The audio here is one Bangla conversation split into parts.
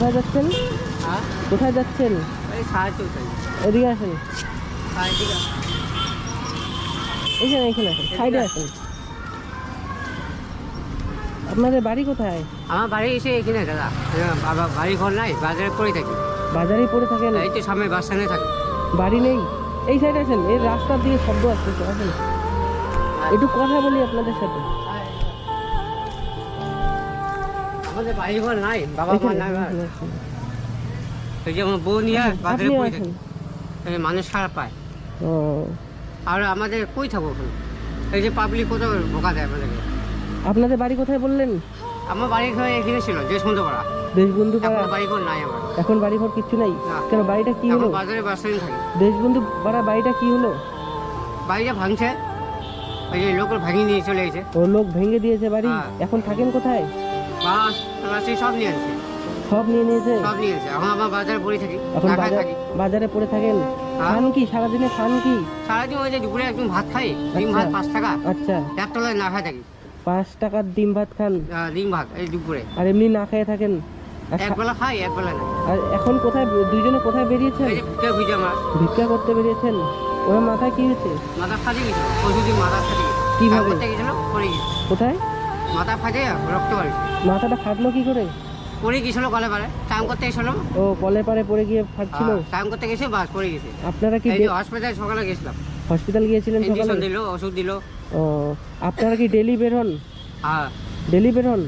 কোথায় যাচ্ছেন? কোথায় যাচ্ছেন? এদিকে আসেন, এখানে এখানে আসেন, সাইডে আসেন। আপনাদের বাড়ি কোথায়? আমার বাড়ি এসে এখানে দাদা, বাবা বাড়ি ঘর নাই, বাজারে পড়ে থাকি। বাজারেই পড়ে থাকেন? এই তো সামনে বাস স্ট্যান্ডে থাকি। বাড়ি নেই? এই সাইডে আসেন, এই রাস্তার দিকে শব্দ আসতেছে, আসেন একটু কথা বলি আপনাদের সাথে। আমাদের বাড়ি ঘর নাই, বাবা মা নাই, এই যে আমার বউ নিয়ে বাজারে পড়ে থাকি, মানুষ খারাপ পায়। ও, আর আমাদের কই থাকবো ওখানে, এই যে পাবলিক কত বোকা দেয় আমাদেরকে। আপনাদের বাড়ি কোথায় বললেন? আমার বাড়ি ঘর এখানে ছিল, দেশবন্ধু পাড়া। দেশবন্ধু পাড়া? বাড়ি ঘর নাই আমার এখন বাড়ি ঘর কিচ্ছু নাই? কেন, বাড়িটা কি হলো? বাজারে বাস স্ট্যান্ডে থাকি। দেশবন্ধু পাড়া বাড়িটা কি হলো? বাড়িটা ভাঙছে, ওই যে লোক ভাঙিয়ে নিয়ে চলে গেছে। ও, লোক ভেঙে দিয়েছে বাড়ি? এখন থাকেন কোথায়? বাস রাশি সব নিয়ে আসছে, সব নিয়ে নিয়েছে? সব নিয়ে আসছে। এখন আমার বাজারে পড়ে থাকি, এখন ঢাকায় থাকি। বাজারে পড়ে থাকেন? খান কি সারাদিনে, খান কি? সারাদিন ওই যে দুপুরে একদম ভাত খাই, ডিম ভাত 5 টাকা। আচ্ছা, এক তলায় না খাই থাকি। 5 টাকার ডিম ভাত খান? ডিম ভাত এই দুপুরে। আর এমনি না খেয়ে থাকেন? একবেলা খাই, একবেলা না। আর এখন কোথায়, দুইজনে কোথায় বেরিয়েছেন? এই যে ভিক্ষা খুঁজে আমার। ভিক্ষা করতে বেরিয়েছেন? ওর মাথায় কি হয়েছে? মাথা ফাটে গেছিল, প্রতিদিন মাথা ফাটে গেছে। কিভাবে? করতে গেছিল, পড়ে গেছে। কোথায়? মাথা ফাটে রক্ত বাড়ছে। মাথাটা ফাটলো কি করে? পড়ে গেছিল কলে পারে, টাইম করতে গেছিল। ও, কলে পারে পড়ে গিয়ে ফাটছিল? টাইম করতে গেছে, বাস পড়ে গেছে। আপনারা কি এই যে হসপিটাল সকালে গেছিলাম, হসপিটাল গিয়েছিলেন সকালে? ইনজেকশন দিল, ওষুধ দিল। ও, আপনারা কি ডেলি বের হন? হ্যাঁ, ডেলি বের হন?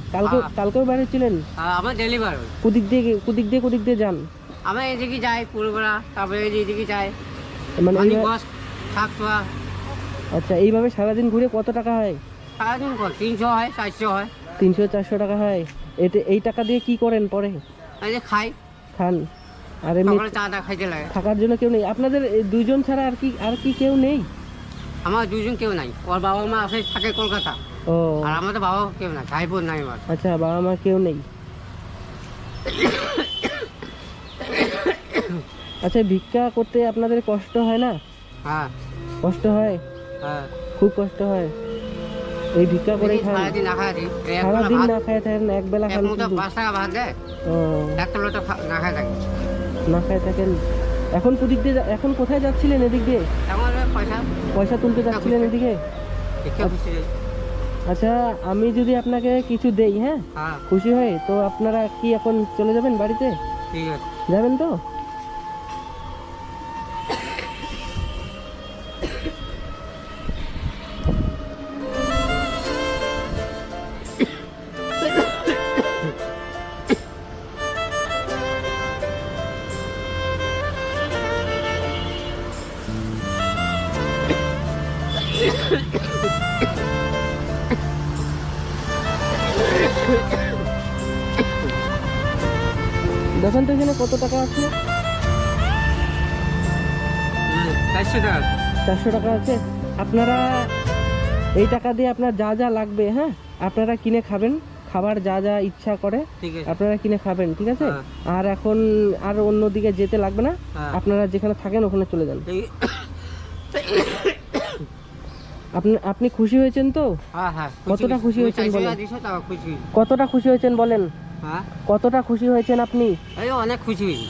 কালকেও বেরোচ্ছিলেন? আমার ডেলিভার। কুদিক দিয়ে যান? আমি এদিকে যাই পুরোবেলা, তারপরে এদিকে যাই, মানে বাস থাকতো। আচ্ছা, এইভাবে সারাদিন ঘুরে কত টাকা হয়? সারাদিন 300 হয়, 400 হয়। 300-400 টাকা হয়? এই টাকা দিয়ে কি করেন পরে? এই যে খাই, খান? আর এমনি সকালে চা খাইতে লাগে। থাকার জন্য কেউ নেই আপনাদের? এই দুইজন ছাড়া আর কি কেউ নেই? আমার দুজন কেউ নাই, ওর বাবা মা আছে, থাকে কলকাতা। ও, আর আমাদের বাবা কেউ নাই, ভাই বোন নাই আমার। আচ্ছা, বাবা মা কেউ নেই। আচ্ছা, ভিক্ষা করতে আপনাদের কষ্ট হয় না? হ্যাঁ, কষ্ট হয়? হ্যাঁ, খুব কষ্ট হয়। এই ভিক্ষা করে খান? সারাদিন না খাই থাকি। সারাদিন না খায় থাকেন? এক বেলা খান? 5 টাকা ভাত দেয়, ও, একটা লোটা না খাই থাকি। না খায় থাকেন। এখন এখন কোথায় যাচ্ছিলেন? এদিক দিয়ে আমার পয়সা তুলতে যাচ্ছিলেন এদিকে? ভিক্ষা খুঁজতে যাই। আচ্ছা, আমি যদি আপনাকে কিছু দেই, হ্যাঁ, হ্যাঁ, খুশি হয় তো আপনারা কি এখন চলে যাবেন বাড়িতে? ঠিক আছে। যাবেন তো? দেখেন তো এখানে কত টাকা আছে? 400 টাকা। 400 টাকা আছে। আপনারা এই টাকা দিয়ে আপনার যা যা লাগবে, হ্যাঁ, আপনারা কিনে খাবেন। খাবার যা যা ইচ্ছা করে ঠিক আছে। আপনারা কিনে খাবেন, ঠিক আছে? হ্যাঁ। আর এখন আর অন্যদিকে যেতে লাগবে না। হ্যাঁ। আপনারা যেখানে থাকেন ওখানে চলে যান। আপনি খুশি হয়েছেন তো? হ্যাঁ, হ্যাঁ। কতটা খুশি হয়েছেন বলেন? খুশি। কতটা খুশি হয়েছেন বলেন? হ্যাঁ, কতটা খুশি হয়েছেন আপনি? এই অনেক খুশি হয়েছি।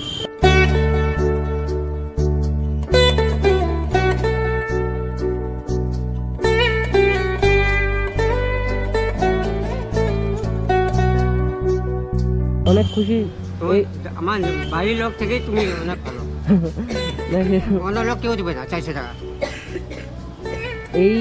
অনেক খুশি? আমার বাড়ির লোক থেকে তুমি অনেক ভালো। অন্য লোক কেউ দিবে না 400 টাকা। এই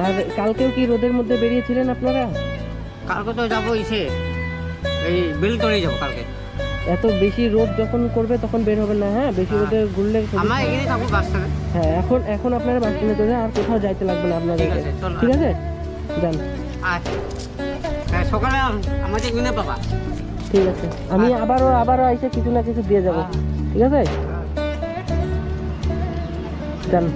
আর কালকেও কি রোদের মধ্যে বেরিয়েছিলেন আপনারা? কালকে তো যাবো এসে, এই বেল তলে যাবো কালকে। এত বেশি রোদ যখন করবে তখন বের হবেন না, হ্যাঁ? বেশি রোদে ঘুরলে আমার এখানে থাকবো বাস স্ট্যান্ডে। হ্যাঁ, এখন আপনারা বাস স্ট্যান্ডে চলে যান, আর কোথাও যাইতে লাগবে না আপনাদের। ঠিক আছে, চল। ঠিক আছে, যান। আচ্ছা, হ্যাঁ, সকালে আমাদের এখানে পাবা। ঠিক আছে, আমি আবারও এসে কিছু না কিছু দিয়ে যাবো। ঠিক আছে, যান।